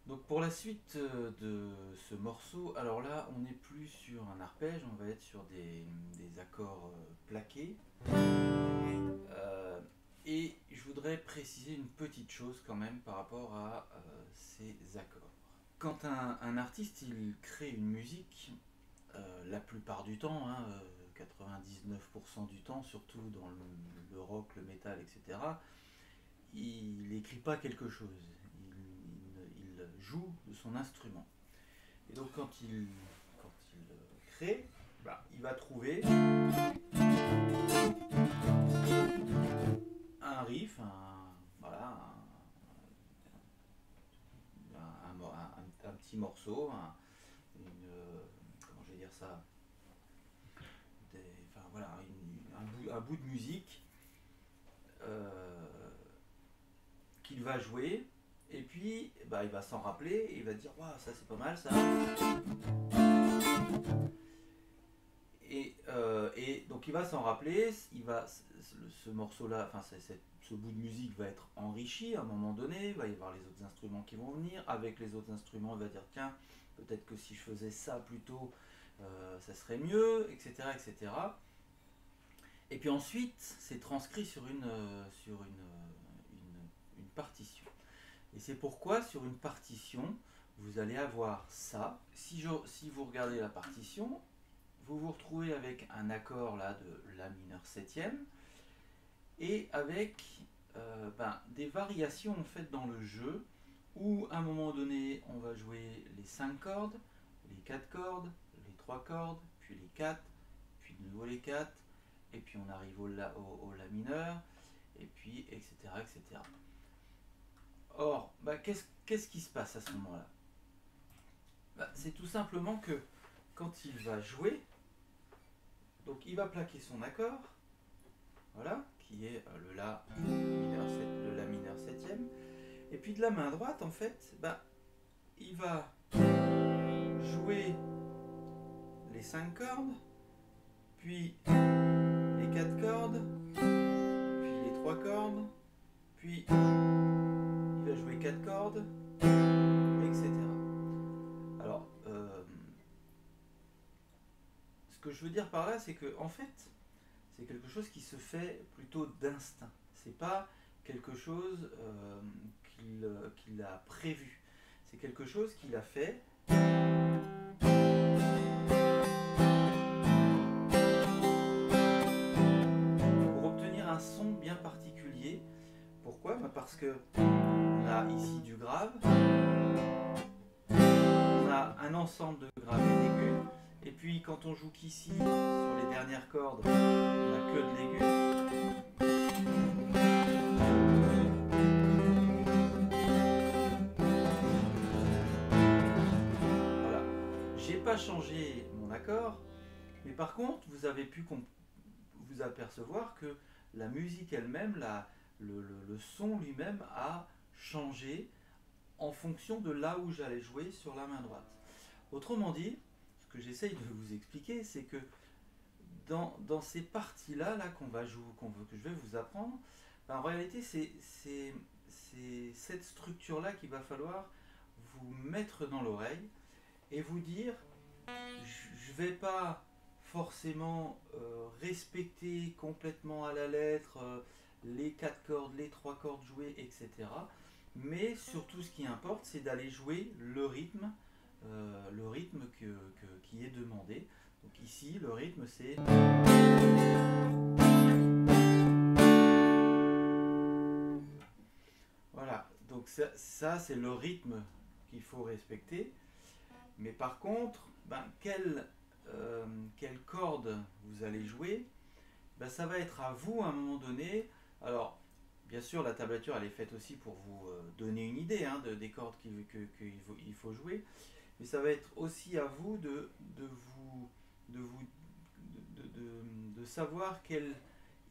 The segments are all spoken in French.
Donc pour la suite de ce morceau, alors là on n'est plus sur un arpège, on va être sur des accords plaqués. Euh, et je voudrais préciser une petite chose quand même par rapport à ces accords. Quand un artiste il crée une musique, la plupart du temps, hein, 99% du temps, surtout dans le rock, le métal, etc., il n'écrit pas quelque chose, il joue de son instrument. Et donc quand il crée, bah, il va trouver un riff, voilà, un petit morceau, comment je vais dire ça, enfin, voilà, un bout de musique qu'il va jouer. Et puis, bah, il va s'en rappeler et il va dire waouh, ça c'est pas mal ça. Et donc il va s'en rappeler, ce morceau-là, enfin ce bout de musique va être enrichi à un moment donné, il va y avoir les autres instruments qui vont venir, avec les autres instruments il va dire tiens, peut-être que si je faisais ça plutôt, ça serait mieux, etc. etc. Et puis ensuite c'est transcrit sur une partition. Et c'est pourquoi sur une partition, vous allez avoir ça. Si vous regardez la partition, vous vous retrouvez avec un accord là de La mineur septième et avec des variations en fait dans le jeu où à un moment donné on va jouer les 5 cordes, les 4 cordes, les 3 cordes, puis les 4, puis de nouveau les 4, et puis on arrive au La mineur, et puis etc. etc. Or, qu'est-ce qui se passe à ce moment-là? C'est tout simplement que quand il va jouer, donc il va plaquer son accord, voilà, qui est le La mineur septième, et puis de la main droite, en fait, il va jouer les 5 cordes, puis les 4 cordes, puis les 3 cordes, puis il va jouer 4 cordes, etc. Alors, ce que je veux dire par là, c'est que en fait, c'est quelque chose qui se fait plutôt d'instinct. C'est pas quelque chose qu'il a prévu. C'est quelque chose qu'il a fait pour obtenir un son bien particulier. Pourquoi? Parce que on a ici du grave, on a un ensemble de graves et d'aigus, et puis quand on joue qu'ici, sur les dernières cordes, on n'a que de l'aigu. Voilà. J'ai pas changé mon accord, mais par contre, vous avez pu vous apercevoir que la musique elle-même, le son lui-même a changé en fonction de là où j'allais jouer sur la main droite. Autrement dit, ce que j'essaye de vous expliquer, c'est que dans ces parties-là qu'on va jouer, que je vais vous apprendre, en réalité, c'est cette structure-là qu'il va falloir vous mettre dans l'oreille et vous dire, je ne vais pas forcément respecter complètement à la lettre les 4 cordes, les 3 cordes jouées, etc. Mais surtout, ce qui importe, c'est d'aller jouer le rythme qui est demandé. Donc ici, le rythme, c'est... Voilà, donc ça c'est le rythme qu'il faut respecter. Mais par contre, quelle corde vous allez jouer, ça va être à vous à un moment donné. Alors, bien sûr, la tablature elle est faite aussi pour vous donner une idée des cordes qu'il faut jouer, mais ça va être aussi à vous de savoir quelle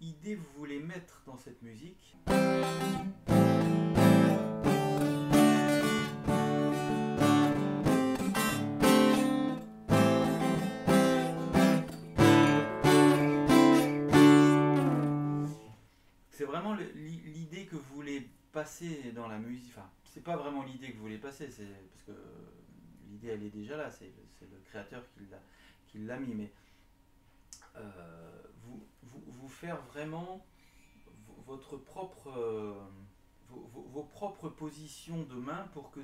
idée vous voulez mettre dans cette musique. C'est vraiment l'idée que vous voulez passer dans la musique, enfin c'est pas vraiment l'idée que vous voulez passer, c'est parce que l'idée elle est déjà là, c'est le créateur qui l'a mis, mais vous faire vraiment votre propre, vos propres positions de main pour que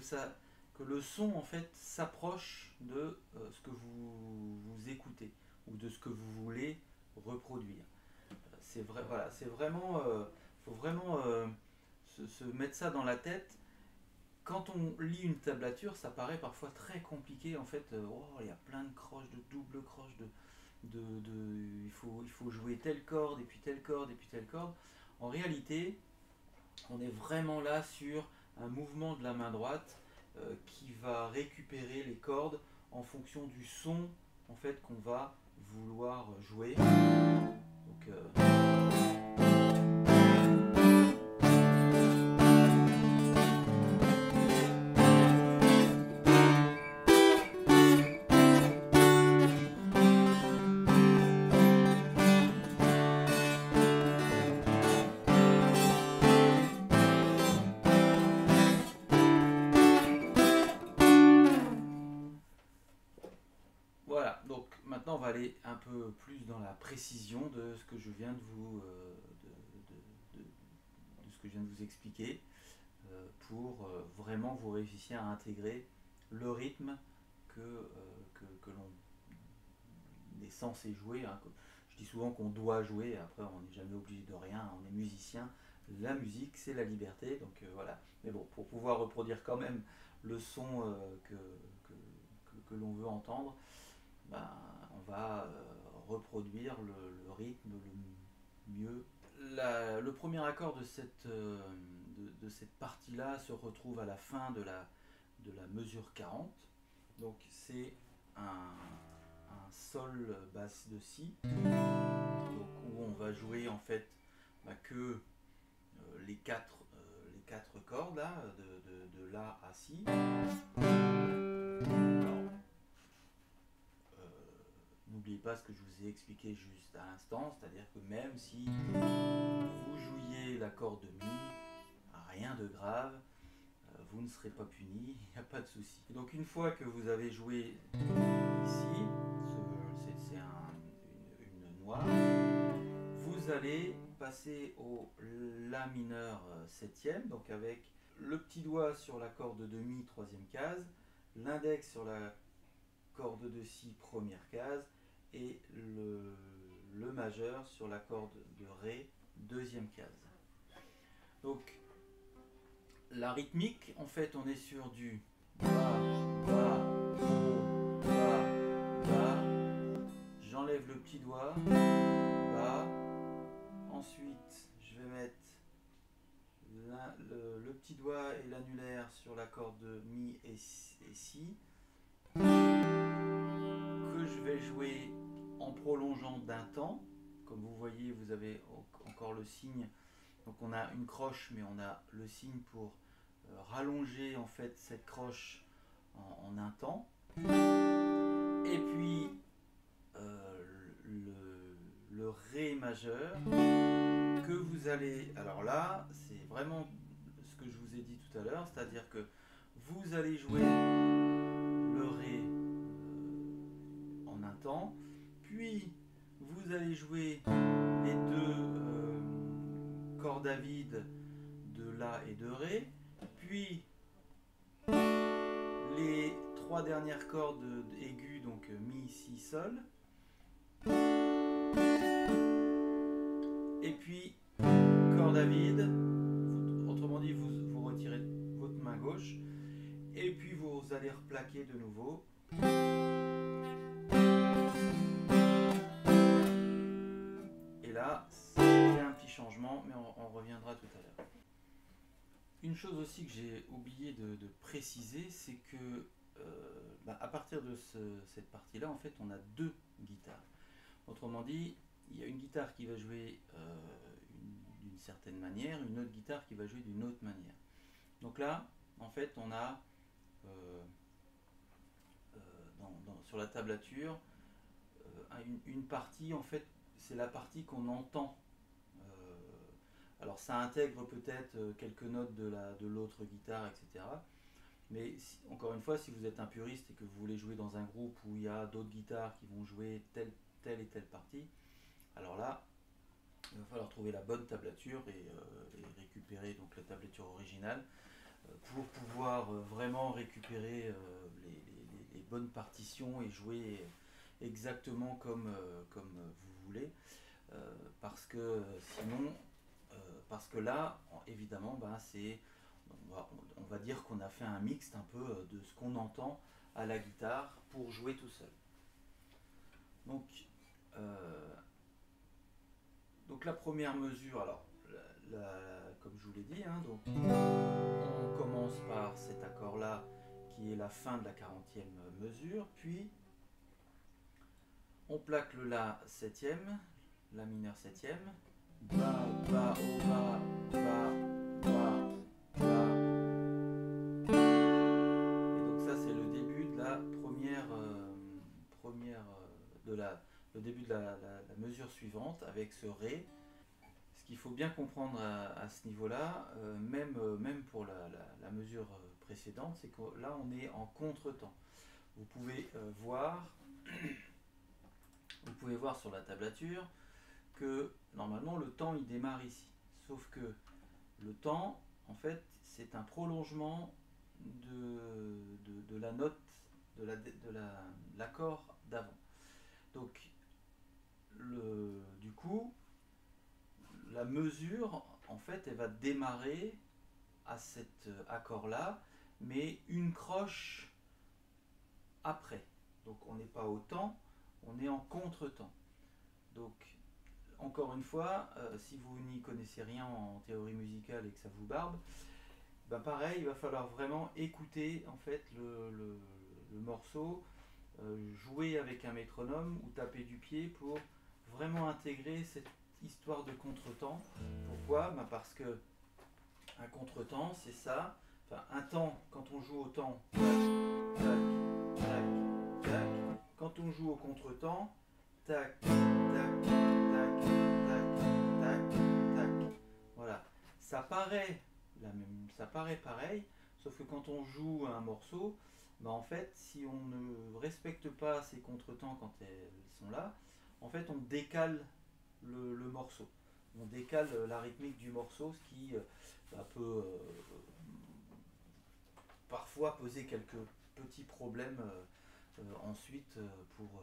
le son en fait s'approche de ce que vous écoutez ou de ce que vous voulez reproduire. C'est vrai, voilà, c'est vraiment, faut vraiment se mettre ça dans la tête. Quand on lit une tablature, ça paraît parfois très compliqué. En fait, oh, il y a plein de croches, de doubles croches, il faut jouer telle corde, et puis telle corde, et puis telle corde. En réalité, on est vraiment là sur un mouvement de la main droite qui va récupérer les cordes en fonction du son en fait, qu'on va vouloir jouer. Donc, voilà, donc maintenant on va aller un peu plus dans la précision de ce que je viens de ce que je viens de vous expliquer pour vraiment vous réussissiez à intégrer le rythme que l'on est censé jouer. Hein. Je dis souvent qu'on doit jouer, après on n'est jamais obligé de rien, on est musicien. La musique c'est la liberté, donc voilà. Mais bon, pour pouvoir reproduire quand même le son que l'on veut entendre, ben, on va reproduire le rythme le mieux. Le premier accord de cette partie-là se retrouve à la fin de la mesure 40. Donc c'est un sol basse de si, donc, où on va jouer en fait que les quatre cordes là, de la à si. Alors, n'oubliez pas ce que je vous ai expliqué juste à l'instant, c'est-à-dire que même si vous jouiez l'accord de mi, rien de grave, vous ne serez pas puni, il n'y a pas de souci. Donc une fois que vous avez joué ici, c'est une noire, vous allez passer au La mineur septième, donc avec le petit doigt sur la corde de mi, troisième case, l'index sur la corde de si, première case, et le majeur sur la corde de ré, deuxième case. Donc la rythmique, en fait, on est sur du ba, ba, do, ba, ba. J'enlève le petit doigt, ba. Ensuite, je vais mettre le petit doigt et l'annulaire sur la corde de mi et si, que je vais jouer en prolongeant d'un temps. Comme vous voyez, vous avez encore le signe. Donc on a une croche, mais on a le signe pour rallonger en fait cette croche en un temps. Et puis le Ré majeur que vous allez... Alors là, c'est vraiment ce que je vous ai dit tout à l'heure, c'est-à-dire que vous allez jouer le Ré en un temps, puis vous allez jouer les deux cordes à vide de La et de Ré, puis les trois dernières cordes aiguës, donc Mi, Si, Sol, et puis corde à vide, autrement dit vous retirez votre main gauche, et puis vous allez replaquer de nouveau. Et là, c'est un petit changement, mais on reviendra tout à l'heure. Une chose aussi que j'ai oublié de préciser, c'est que à partir de cette partie-là, en fait, on a deux guitares. Autrement dit, il y a une guitare qui va jouer d'une certaine manière, une autre guitare qui va jouer d'une autre manière. Donc là, en fait, on a sur la tablature une partie, en fait, c'est la partie qu'on entend Alors ça intègre peut-être quelques notes de l'autre guitare, etc. Mais encore une fois, si vous êtes un puriste et que vous voulez jouer dans un groupe où il y a d'autres guitares qui vont jouer telle et telle partie, alors là, il va falloir trouver la bonne tablature et récupérer donc la tablature originale pour pouvoir vraiment récupérer les bonnes partitions et jouer exactement comme vous voulez. Parce que sinon, parce que là, évidemment, ben, on va dire qu'on a fait un mixte un peu de ce qu'on entend à la guitare pour jouer tout seul. Donc, donc la première mesure, alors, comme je vous l'ai dit, hein, donc, on commence par cet accord-là qui est la fin de la 40e mesure, puis on plaque le La septième, La mineur septième, Ba, Ba, O, Ba, Ba, Ba, Ba. Et donc ça c'est le début de la le début de la mesure suivante avec ce Ré. Ce qu'il faut bien comprendre à ce niveau-là, même pour la mesure précédente, c'est que là on est en contretemps. Vous pouvez voir sur la tablature que normalement le temps il démarre ici. Sauf que le temps, en fait, c'est un prolongement de la note, de l'accord d'avant. Donc, du coup, la mesure, en fait, elle va démarrer à cet accord-là, mais une croche après. Donc, on n'est pas au temps, on est en contre-temps. Donc, encore une fois, si vous n'y connaissez rien en théorie musicale et que ça vous barbe, ben pareil, il va falloir vraiment écouter en fait le morceau, jouer avec un métronome ou taper du pied pour vraiment intégrer cette histoire de contretemps. Pourquoi? Ben parce que un contretemps, c'est ça. Enfin, un temps, quand on joue au temps, tac, tac, tac, tac. Quand on joue au contretemps, tac, tac, tac, tac, tac, tac. Voilà. Ça paraît pareil, sauf que quand on joue un morceau, ben en fait, si on ne respecte pas ces contretemps quand elles sont là, en fait, on décale le morceau. On décale la rythmique du morceau, ce qui peut parfois poser quelques petits problèmes ensuite pour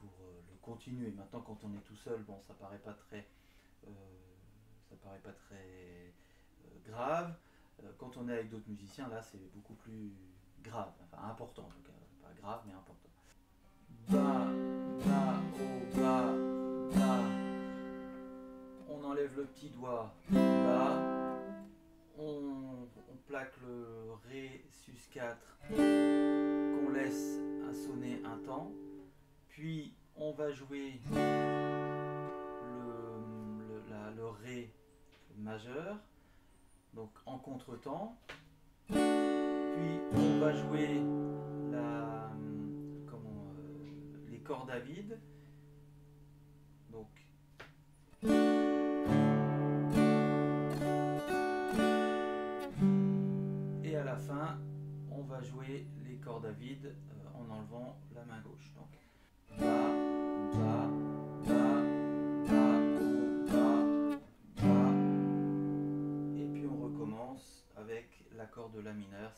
le continuer. Maintenant, quand on est tout seul, bon, ça paraît pas très grave. Quand on est avec d'autres musiciens, là, c'est beaucoup plus grave, enfin important, donc pas grave mais important. Ba, ba, o, ba, ba. On enlève le petit doigt, ba. On plaque le Ré sus 4 qu'on laisse sonner un temps. Puis on va jouer le Ré majeur, donc en contretemps. Puis on va jouer les cordes à vide. Donc et à la fin, on va jouer les cordes à vide en enlevant la main gauche. Donc ba, ba, ba, ba, o, ba, ba. Et puis on recommence avec l'accord de La mineur.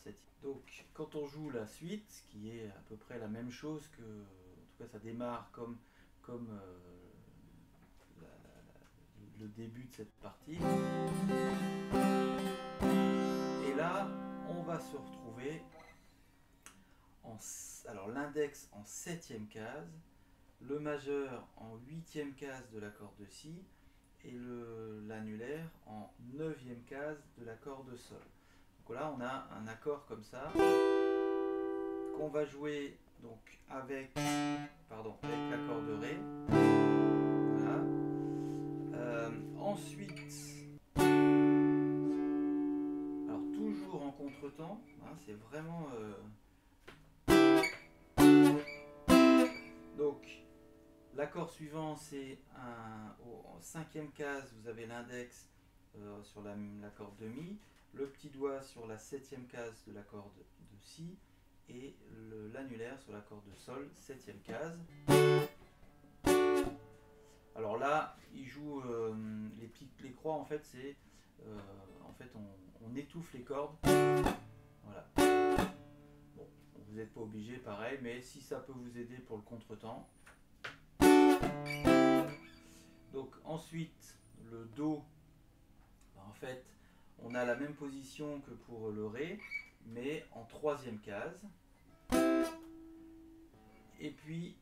Donc quand on joue la suite, qui est à peu près la même chose que, en tout cas ça démarre comme le début de cette partie. Et là, on va se retrouver alors l'index en 7e case, le majeur en 8e case de l'accord de Si et l'annulaire en 9e case de l'accord de Sol. Donc là, on a un accord comme ça qu'on va jouer donc avec l'accord de Ré. Voilà. Ensuite, alors toujours en contretemps, hein, c'est vraiment donc l'accord suivant, c'est en 5e case, vous avez l'index sur la corde de Mi, le petit doigt sur la 7e case de la corde de Si, et l'annulaire sur la corde de Sol, 7e case. Alors là, il joue les croix, en fait, c'est on étouffe les cordes. Voilà. Bon, vous n'êtes pas obligé, pareil, mais si ça peut vous aider pour le contretemps. Donc ensuite, le Do, en fait, on a la même position que pour le Ré, mais en 3e case. Et puis,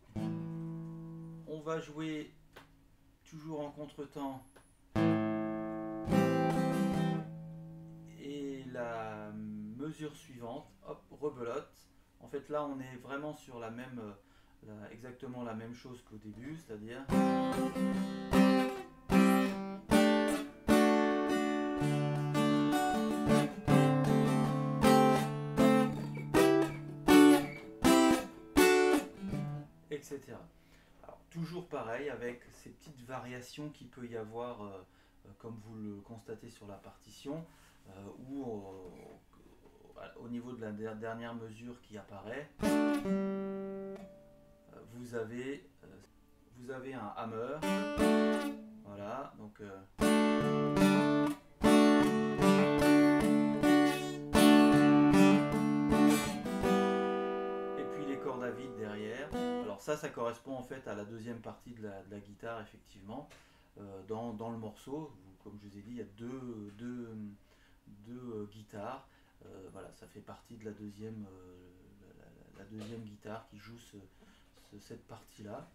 on va jouer toujours en contretemps. Et la mesure suivante, hop, rebelote. En fait, là, on est vraiment sur la même, exactement la même chose qu'au début, c'est-à-dire. Etc. Alors, toujours pareil, avec ces petites variations qu'il peut y avoir, comme vous le constatez sur la partition, où au niveau de la dernière mesure qui apparaît, vous avez un hammer. Voilà, donc et puis les cordes à vide derrière. Alors ça correspond en fait à la deuxième partie de la guitare, effectivement. Dans le morceau, comme je vous ai dit, il y a deux guitares. Voilà, ça fait partie de la deuxième guitare qui joue cette partie-là.